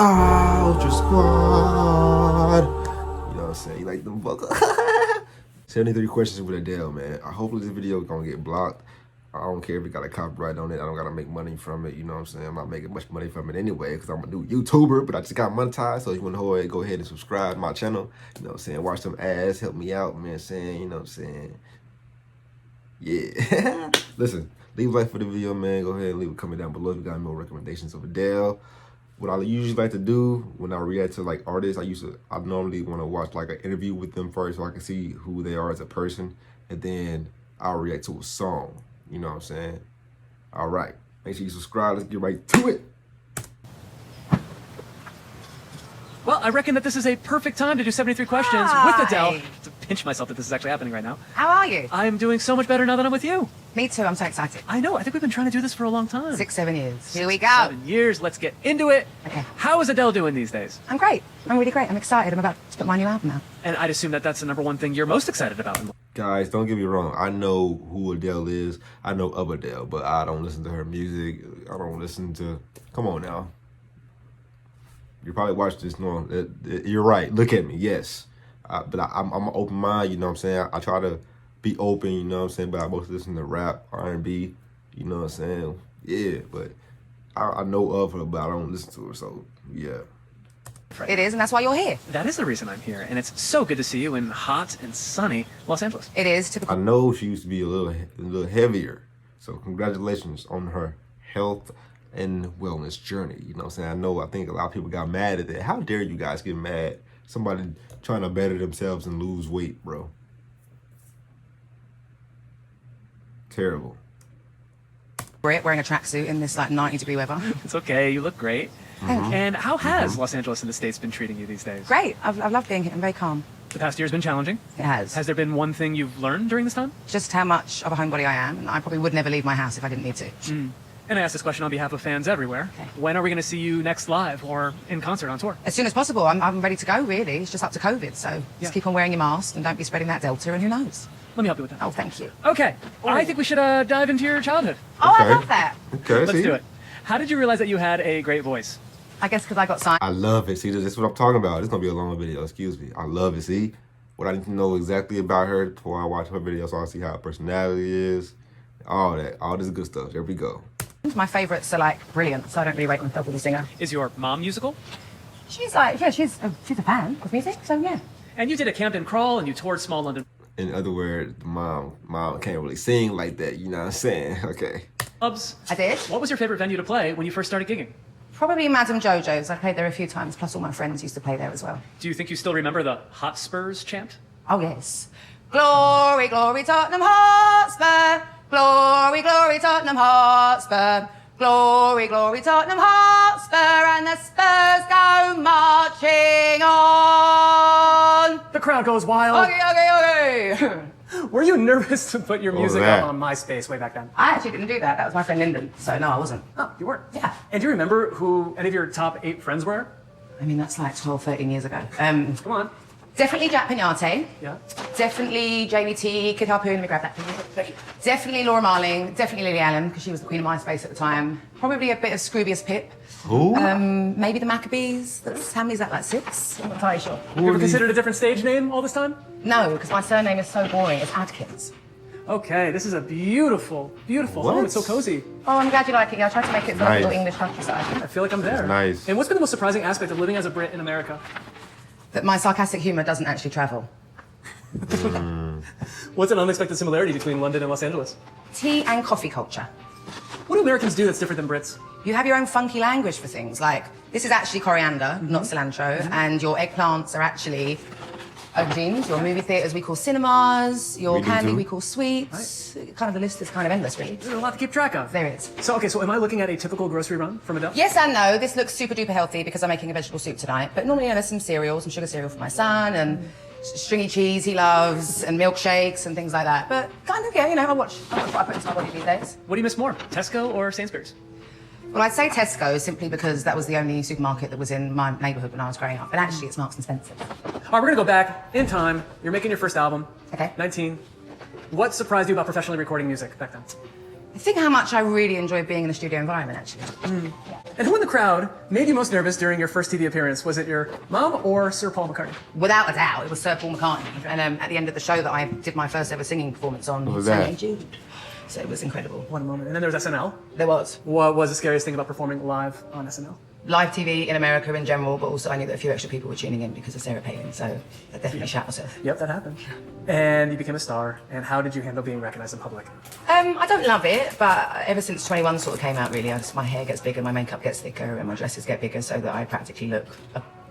Ultra Squad. You know what I'm saying? You like them vocals? 73 questions with Adele, man. Hopefully this video is gonna get blocked. I don't care if it got a copyright on it. I don't gotta make money from it. You know what I'm saying? I'm not making much money from it anyway because I'm a new YouTuber, but I just got monetized. So if you want to go ahead and subscribe to my channel. You know what I'm saying? Watch some ads, help me out, man. Saying, you know what I'm saying? Yeah. Listen, leave a like for the video, man. Go ahead and leave a comment down below if you got more recommendations of Adele. What I usually like to do when I react to like artists, I normally want to watch like an interview with them first so I can see who they are as a person, and then I'll react to a song. You know what I'm saying? All right, make sure you subscribe. Let's get right to it. Well, I reckon that this is a perfect time to do 73 questions with Adele. To pinch myself that this is actually happening right now. How are you? I'm doing so much better now that I'm with you. Me too, I'm so excited. I know, I think we've been trying to do this for a long time. 6, 7 years. Here we go. 7 years, let's get into it. Okay. How is Adele doing these days? I'm great. I'm really great. I'm excited. I'm about to put my new album out. And I'd assume that that's the number one thing you're most excited about. Guys, don't get me wrong. I know who Adele is. I know of Adele, but I don't listen to her music. I don't listen to... Come on now. You probably watched this. No, you're right. Look at me. Yes. But I'm an open mind. You know what I'm saying? I try to be open. You know what I'm saying? But I mostly listen to rap, R&B. You know what I'm saying? Yeah. But I know of her, but I don't listen to her. So, yeah. Right. It is, and that's why you're here. That is the reason I'm here. And it's so good to see you in hot and sunny Los Angeles. It is typical. I know she used to be a little heavier. So, congratulations on her health and wellness journey. You know what I'm saying? I think a lot of people got mad at that. How dare you guys get mad? Somebody trying to better themselves and lose weight, bro. Terrible. Wearing a tracksuit in this like 90-degree weather. It's okay, you look great. Thank you. And how has Los Angeles and the States been treating you these days? Great. I've loved being here. I'm very calm. The past year's been challenging. It has. Has there been one thing you've learned during this time? Just how much of a homebody I am, and I probably would never leave my house if I didn't need to. And I ask this question on behalf of fans everywhere. Okay. When are we going to see you next live or in concert on tour? As soon as possible. I'm ready to go, really. It's just up to COVID, so just keep on wearing your mask and don't be spreading that Delta, and who knows? Let me help you with that. Oh, thank you. Okay, I think we should dive into your childhood. Oh, Okay. I love that. Okay, Let's do it. How did you realize that you had a great voice? I guess because I got signed. I love it. See, this is what I'm talking about. It's going to be a long video. Excuse me. I love it. See? What I need to know exactly about her before I watch her video so I see how her personality is. All that. All this good stuff. There we go. My favourites are like brilliant, so I don't really rate myself as a singer. Is your mom musical? She's like, yeah, she's a fan of music, so yeah. And you did a Camden crawl and you toured small London In other words, mom can't really sing like that. You know what I'm saying? Okay. clubs. I did. What was your favorite venue to play when you first started gigging? Probably Madame Jojo's. I played there a few times, plus all my friends used to play there as well. Do you think you still remember the Hotspurs chant? Oh, yes. Glory, glory, Tottenham Hotspur. Glory, glory, Tottenham Hotspur. Glory, glory, Tottenham Hotspur. And the Spurs go marching on. The crowd goes wild. Okay. Were you nervous to put your What was music that? up on MySpace way back then? I actually didn't do that. That was my friend Lyndon. So, no, I wasn't. Oh, you weren't? Yeah. And do you remember who any of your top 8 friends were? I mean, that's like 12, 13 years ago. Come on. Definitely Jack Pignate. Yeah. Definitely Jamie T, Kid Harpoon, let me grab that for you. Thank you. Definitely Laura Marling, definitely Lily Allen, because she was the queen of MySpace at the time. Probably a bit of Scroobius Pip. Who? Maybe the Maccabees. How many is that, like 6? I'm not entirely sure. Have you ever considered a different stage name all this time? No, because my surname is so boring. It's Adkins. Okay, this is a beautiful, beautiful What? home. It's so cozy. Oh, I'm glad you like it. Yeah, I tried to make it for Nice. a little English countryside. I feel like I'm there. Nice. And what's been the most surprising aspect of living as a Brit in America? But my sarcastic humour doesn't actually travel. What's an unexpected similarity between London and Los Angeles? Tea and coffee culture. What do Americans do that's different than Brits? You have your own funky language for things. Like, this is actually coriander, not cilantro, and your eggplants are actually aubergines. Your movie theatres we call cinemas. Your We do candy too. we call sweets. Kind of the list is kind of endless, really. There's a lot to keep track of. There is. So am I looking at a typical grocery run from Adele? Yes and no. This looks super duper healthy because I'm making a vegetable soup tonight. But normally, there's some cereal, some sugar cereal for my son, and stringy cheese he loves, and milkshakes and things like that. But kind of, yeah, I watch what I put into my body these days. What do you miss more, Tesco or Sainsbury's? Well, I'd say Tesco simply because that was the only supermarket that was in my neighbourhood when I was growing up. But actually, it's Marks and Spencer. All right, we're gonna go back in time. You're making your first album. Okay. 19. What surprised you about professionally recording music back then? I think how much I really enjoy being in the studio environment, actually. And who in the crowd made you most nervous during your first TV appearance? Was it your mom or Sir Paul McCartney? Without a doubt, it was Sir Paul McCartney. And at the end of the show that I did my first ever singing performance on, What was sang that? Hey Jude. So it was incredible. One moment. And then there was SNL. There was. What was the scariest thing about performing live on SNL? Live TV in America in general, but also I knew that a few extra people were tuning in because of Sarah Palin, so I definitely shat myself. Yep, that happened. And you became a star. And how did you handle being recognized in public? I don't love it, but ever since 21 sort of came out, really, my hair gets bigger, my makeup gets thicker, and my dresses get bigger, so that I practically look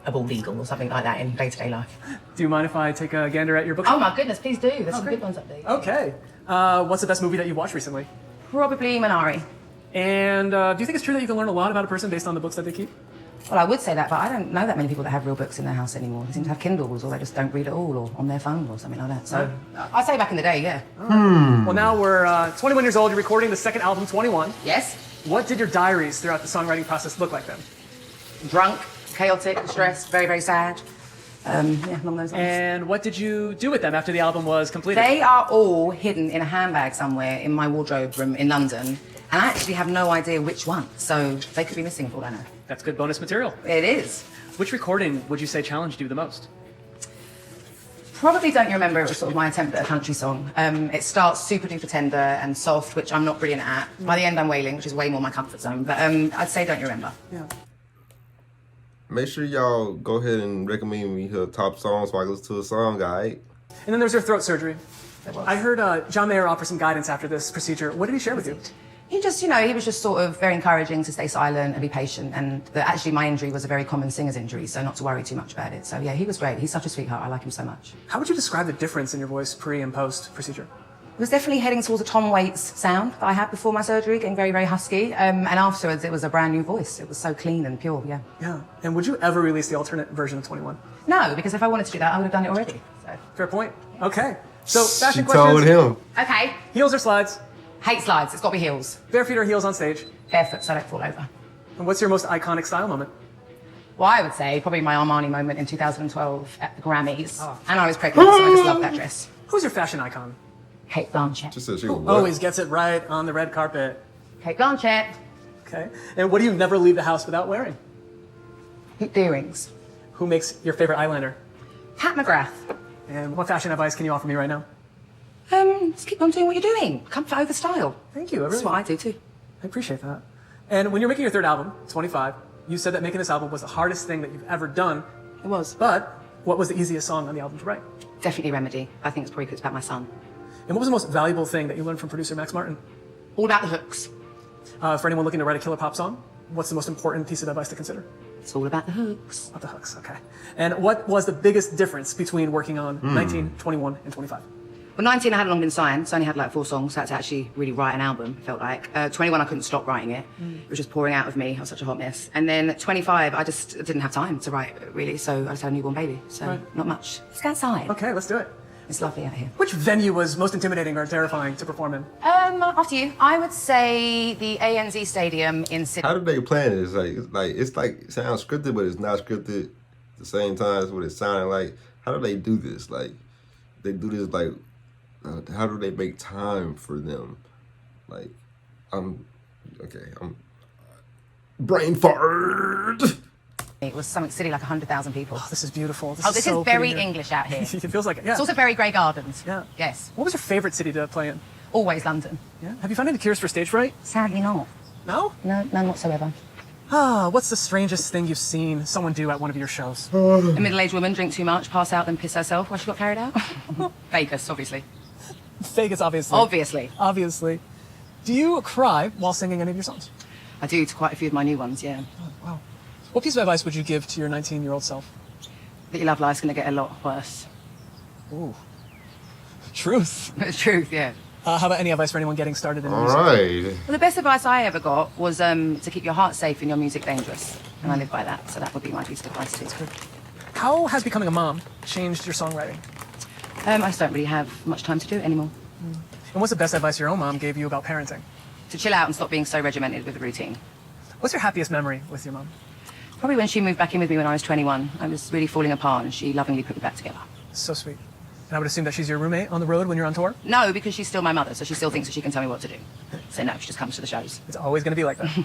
a bald eagle or something like that in day-to-day life. Do you mind if I take a gander at your book? Oh my goodness, please do. There's some good ones up there. Okay. What's the best movie that you watched recently? Probably Minari. And do you think it's true that you can learn a lot about a person based on the books that they keep? Well, I would say that, but I don't know that many people that have real books in their house anymore. They seem to have Kindles, or they just don't read at all, or on their phone, or something like that. So I'd say back in the day, yeah. Well, now we're 21 years old. You're recording the second album, 21. Yes. What did your diaries throughout the songwriting process look like then? Drunk, chaotic, stressed, very, very sad. Yeah, along those lines. And what did you do with them after the album was completed? They are all hidden in a handbag somewhere in my wardrobe room in London, and I actually have no idea which one, so they could be missing for all I know. That's good bonus material. It is. Which recording would you say challenged you the most? Probably Don't You Remember, it was sort of my attempt at a country song. It starts super duper tender and soft, which I'm not brilliant at. By the end I'm wailing, which is way more my comfort zone, but I'd say Don't You Remember. Yeah. Make sure y'all go ahead and recommend me her top songs so I can listen to a song, alright? And then there's your throat surgery. There was. I heard John Mayer offer some guidance after this procedure. What did he share with you? He just, he was just sort of very encouraging to stay silent and be patient, and that actually my injury was a very common singer's injury, so not to worry too much about it. So yeah, he was great. He's such a sweetheart. I like him so much. How would you describe the difference in your voice pre and post procedure? It was definitely heading towards a Tom Waits sound that I had before my surgery, getting very, very husky. And afterwards, it was a brand new voice. It was so clean and pure, yeah. Yeah. And would you ever release the alternate version of 21? No, because if I wanted to do that, I would have done it already. So. Fair point. Okay. So, She fashion told questions. him. Okay. Heels or slides? Hate slides. It's got to be heels. Bare feet or heels on stage? Barefoot, so I don't fall over. And what's your most iconic style moment? Well, I would say probably my Armani moment in 2012 at the Grammys. And I was pregnant, so I just loved that dress. Who's your fashion icon? Kate Blanchett. She said she was Always gets it right on the red carpet. Kate Blanchett. Okay. And what do you never leave the house without wearing? Hoop earrings. Who makes your favorite eyeliner? Pat McGrath. And what fashion advice can you offer me right now? Just keep on doing what you're doing. Comfort over style. Thank you. That's what I do too. I appreciate that. And when you're making your third album, 25, you said that making this album was the hardest thing that you've ever done. It was. But what was the easiest song on the album to write? Definitely Remedy. I think it's probably because it's about my son. And what was the most valuable thing that you learned from producer Max Martin? All about the hooks. For anyone looking to write a killer pop song, what's the most important piece of advice to consider? It's all about the hooks. About the hooks, okay. And what was the biggest difference between working on 19, 21, and 25? Well, 19 I hadn't long been signed, so I only had like 4 songs, so I had to actually really write an album, it felt like. 21 I couldn't stop writing it. It was just pouring out of me. I was such a hot mess. And then 25 I just didn't have time to write, really, so I just had a newborn baby. So Right. not much. Let's go outside. Okay, let's do it. It's lovely out here. Which venue was most intimidating or terrifying to perform in? After you, I would say the ANZ Stadium in Sydney. How did they plan it? It's like it sounds scripted, but it's not scripted at the same time as what it sounded like. How do they do this? Like, they do this like, how do they make time for them? Like, I'm brain fart. It was something silly like 100,000 people. Oh, this is beautiful. This so is very pretty here. English out here. It feels like it, yeah. It's also very Grey Gardens. Yeah. Yes. What was your favorite city to play in? Always London. Yeah. Have you found any cures for stage fright? Sadly not. No? No, none whatsoever. Ah, what's the strangest thing you've seen someone do at one of your shows? A middle-aged woman drink too much, pass out, then piss herself while she got carried out. Vegas, obviously. Vegas, obviously. Obviously. Obviously. Do you cry while singing any of your songs? I do to quite a few of my new ones, yeah. Oh, wow. What piece of advice would you give to your 19-year-old self? That your love life's going to get a lot worse. Ooh. Truth. It's truth, yeah. How about any advice for anyone getting started in All music? right. Well, the best advice I ever got was to keep your heart safe and your music dangerous. And I live by that, so that would be my piece of advice too. How has becoming a mom changed your songwriting? I just don't really have much time to do it anymore. And what's the best advice your own mom gave you about parenting? To chill out and stop being so regimented with the routine. What's your happiest memory with your mom? Probably when she moved back in with me when I was 21. I was really falling apart and she lovingly put me back together. So sweet. And I would assume that she's your roommate on the road when you're on tour? No, because she's still my mother, so she still thinks that she can tell me what to do. So no, she just comes to the shows. It's always going to be like that.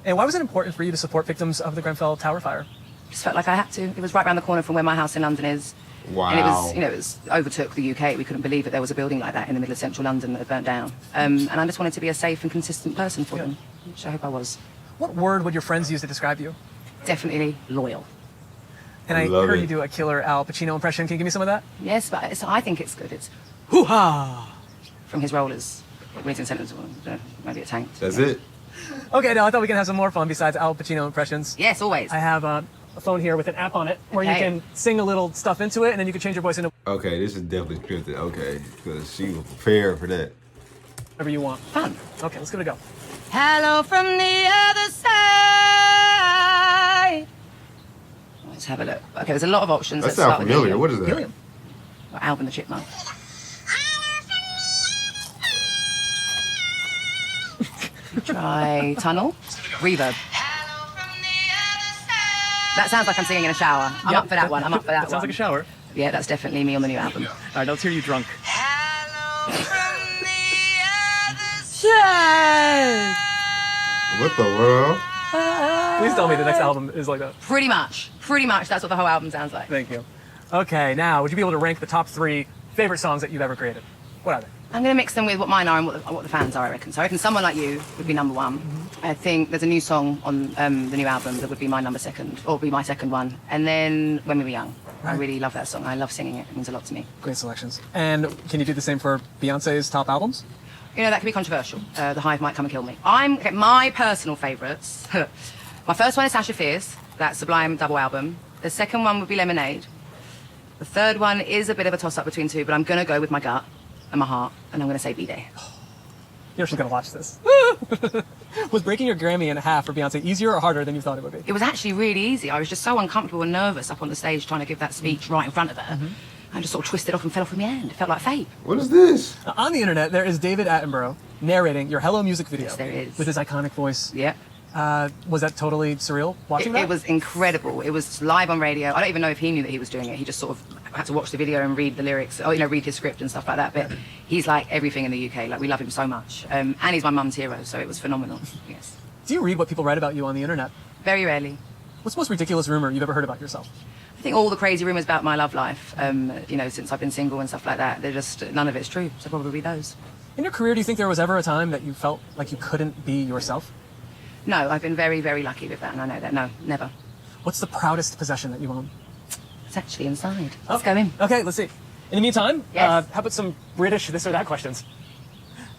And why was it important for you to support victims of the Grenfell Tower fire? Just felt like I had to. It was right around the corner from where my house in London is. Wow. And it was, it was overtook the UK. We couldn't believe that there was a building like that in the middle of central London that had burnt down. And I just wanted to be a safe and consistent person for them, which I hope I was. What word would your friends use to describe you? Definitely loyal. And I Love heard it. you do a killer Al Pacino impression. Can you give me some of that? Yes, but I think it's good. It's Hoo-ha! from his rollers. When he's in sentence, maybe a tank. That's it. Okay, now I thought we could have some more fun besides Al Pacino impressions. Yes, always. I have a phone here with an app on it where you Okay. can sing a little stuff into it, and then you can change your voice into Okay, this is definitely scripted. Okay, because she was prepared for that. whatever you want. Fun. Okay, let's give it a go. Hello from the other side. Let's have a look. Okay, there's a lot of options. That Let's start sounds with familiar. Helium. What is that? Helium. Or Alvin the Chipmunk. Try Tunnel. Reverb. That sounds like I'm singing in a shower. I'm Yep. up for that one. I'm up for that, That sounds one. like a shower. Yeah, that's definitely me on the new album. All right, let's hear you drunk. What the world? Please tell me the next album is like that. Pretty much. Pretty much. That's what the whole album sounds like. Thank you. Okay, now, would you be able to rank the top 3 favorite songs that you've ever created? What are they? I'm going to mix them with what mine are and what the fans are, I reckon. So I reckon Someone Like You would be number 1. I think there's a new song on the new album that would be my number 2, or be my second one. And then When We Were Young. I Right. really love that song. I love singing it. It means a lot to me. Great selections. And can you do the same for Beyonce's top albums? You know, that could be controversial. The Hive might come and kill me. Okay, my personal favourites. My first one is Sasha Fierce, that Sublime double album. The second one would be Lemonade. The third one is a bit of a toss-up between 2, but I'm going to go with my gut and my heart, and I'm going to say Be There. You know she's gonna watch this. Was breaking your Grammy in half for Beyonce easier or harder than you thought it would be? It was actually really easy. I was just so uncomfortable and nervous up on the stage trying to give that speech right in front of her. I just sort of twisted off and fell off in my hand. It felt like fate. What is this? Now, on the internet, there is David Attenborough narrating your Hello music video. Yes, there is. With his iconic voice. Yeah. Was that totally surreal watching that? It was incredible. It was live on radio. I don't even know if he knew that he was doing it. He just sort of had to watch the video and read the lyrics, or read his script and stuff like that. But he's like everything in the UK. Like, we love him so much. And he's my mum's hero, so it was phenomenal. Yes. Do you read what people write about you on the internet? Very rarely. What's the most ridiculous rumor you've ever heard about yourself? I think all the crazy rumours about my love life, since I've been single and stuff like that, they're just, none of it's true. So probably those. In your career, do you think there was ever a time that you felt like you couldn't be yourself? No, I've been very, very lucky with that, and I know that. No, never. What's the proudest possession that you own? It's actually inside. Let's go in. Okay, let's see. In the meantime, Yes. how about some British this or that questions?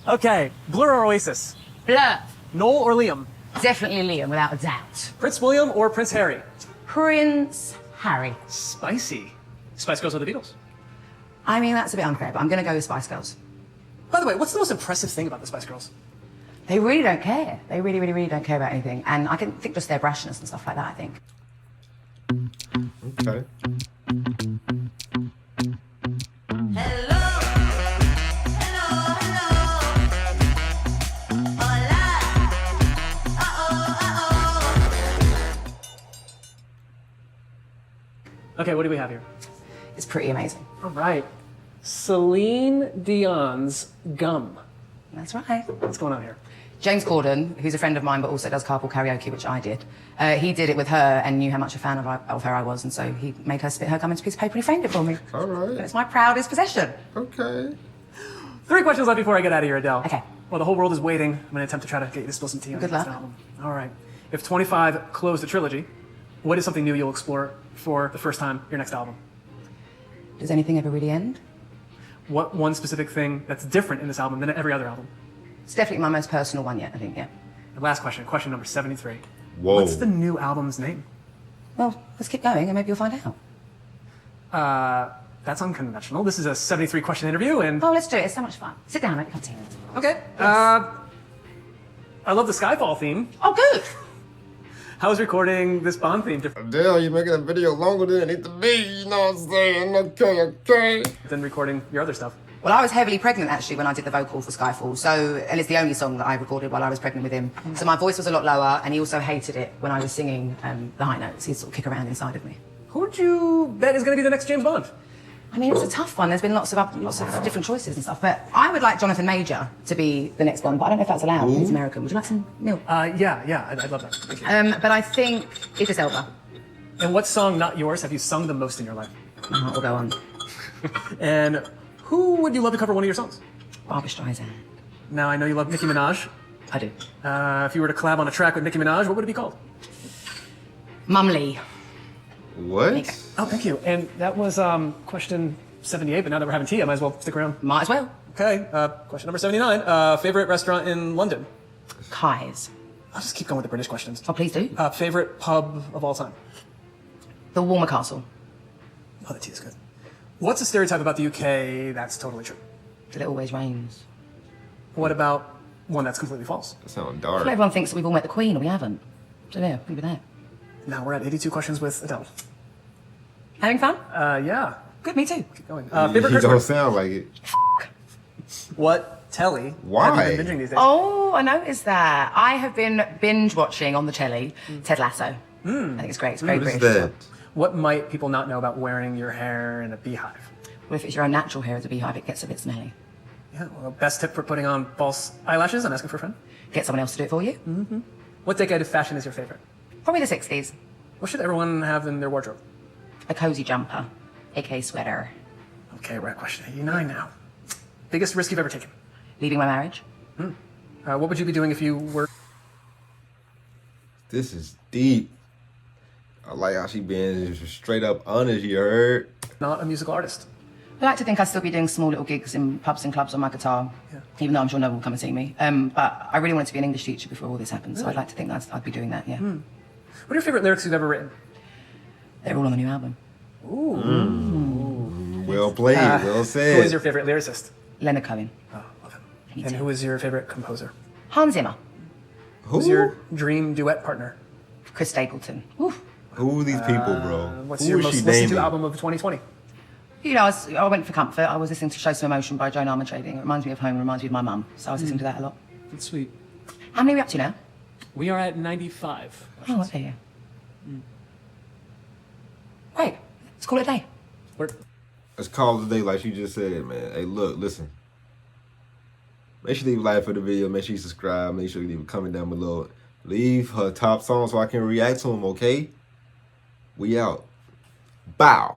Okay, Blur or Oasis? Blur. Noel or Liam? Definitely Liam, without a doubt. Prince William or Prince Harry? Prince Harry. Spicy. Spice Girls or the Beatles? I mean, that's a bit unfair, but I'm going to go with Spice Girls. By the way, what's the most impressive thing about the Spice Girls? They really don't care. They really, really, really don't care about anything. And I can think just their brashness and stuff like that, I think. Okay. Okay, what do we have here? It's pretty amazing. All right. Celine Dion's Gum. That's right. What's going on here? James Corden, who's a friend of mine but also does carpool karaoke, which I did, he did it with her and knew how much a fan of her I was, and so he made her spit her gum into a piece of paper and he framed it for me. All And right. it's my proudest possession. Okay. 3 questions left before I get out of here, Adele. Okay. Well, the whole world is waiting. I'm going to attempt to try to get you to spill some tea on Good your next luck. album. All right. If 25 closed the trilogy, what is something new you'll explore for the first time your next album? Does anything ever really end? What one specific thing that's different in this album than every other album? It's definitely my most personal one yet, I think, yeah. And last question, question number 73. Whoa. What's the new album's name? Well, let's keep going and maybe you'll find out. That's unconventional. This is a 73 question interview, and Oh, let's do it. It's so much fun. Sit down, make me a cup of tea. okay. I love the Skyfall theme. Oh, good. How is recording this Bond theme different Adele, you're making a video longer than it needs to be, you know what I'm saying? Okay. than recording your other stuff? Well, I was heavily pregnant actually when I did the vocal for Skyfall, and it's the only song that I recorded while I was pregnant with him. So my voice was a lot lower, and he also hated it when I was singing the high notes. He'd sort of kick around inside of me. Who would you bet is going to be the next James Bond? I mean, it's a tough one. There's been lots of different choices and stuff, but I would like Jonathan Major to be the next one, but I don't know if that's allowed. He's American. Would you like some milk? Yeah, I'd love that. Thank you. But I think Idris Elba. And what song, not yours, have you sung the most in your life? My heart will go on. And who would you love to cover one of your songs? Barbra Streisand. Now, I know you love Nicki Minaj. I do. If you were to collab on a track with Nicki Minaj, what would it be called? Mumley. What? Oh, thank you. And that was question 78, but now that we're having tea, I might as well stick around. Might as well. Okay, question number 79. Favorite restaurant in London? Kai's. I'll just keep going with the British questions. Oh, please do. Favorite pub of all time? The Warmer Castle. Oh, the tea is good. What's a stereotype about the UK that's totally true? That it always rains. What about one that's completely false? That sounds Well, dark. everyone thinks that we've all met the Queen, and we haven't. So yeah, leave it there. Now we're at 82 questions with Adele. Having fun? Yeah. Good, me too. Keep going. You Favorite curse don't word? sound like it. What telly Why? have you been binging these days? Oh, I noticed that. I have been binge watching on the telly Ted Lasso. I think it's great. It's very What is British. that? What might people not know about wearing your hair in a beehive? Well, if it's your own natural hair as a beehive, it gets a bit smelly. Yeah, well, best tip for putting on false eyelashes and asking for a friend? Get someone else to do it for you. What decade of fashion is your favorite? Probably the 60s. What should everyone have in their wardrobe? A cozy jumper, aka sweater. Okay, we're at question 89 now. Biggest risk you've ever taken? Leaving my marriage. What would you be doing if you were... This is deep. I like how she being just straight up honest, you heard? not a musical artist? I like to think I'd still be doing small little gigs in pubs and clubs on my guitar, even though I'm sure no one will come and see me. But I really wanted to be an English teacher before all this happened, so I'd like to think that I'd be doing that, yeah. What are your favorite lyrics you've ever written? They're all on the new album. Well played, well Who said. is your favorite lyricist? Leonard Cohen. Oh, love him. Me And too. who is your favorite composer? Hans Zimmer. Who's your dream duet partner? Chris Stapleton. Oof. Who are these people, bro? What's Who your is most she listened to naming? album of 2020? You know, I went for comfort. I was listening to Show Some Emotion by Joan Armatrading. It reminds me of home, it reminds me of my mum. So I was listening to that a lot. That's sweet. How many are we up to now? We are at 95. Oh, okay, yeah. Great. Let's call it a day. We're- Let's call it a day like she just said, man. Hey, look, listen. Make sure you leave a like for the video. Make sure you subscribe. Make sure you leave a comment down below. Leave her top songs so I can react to them, okay? We out. Bow.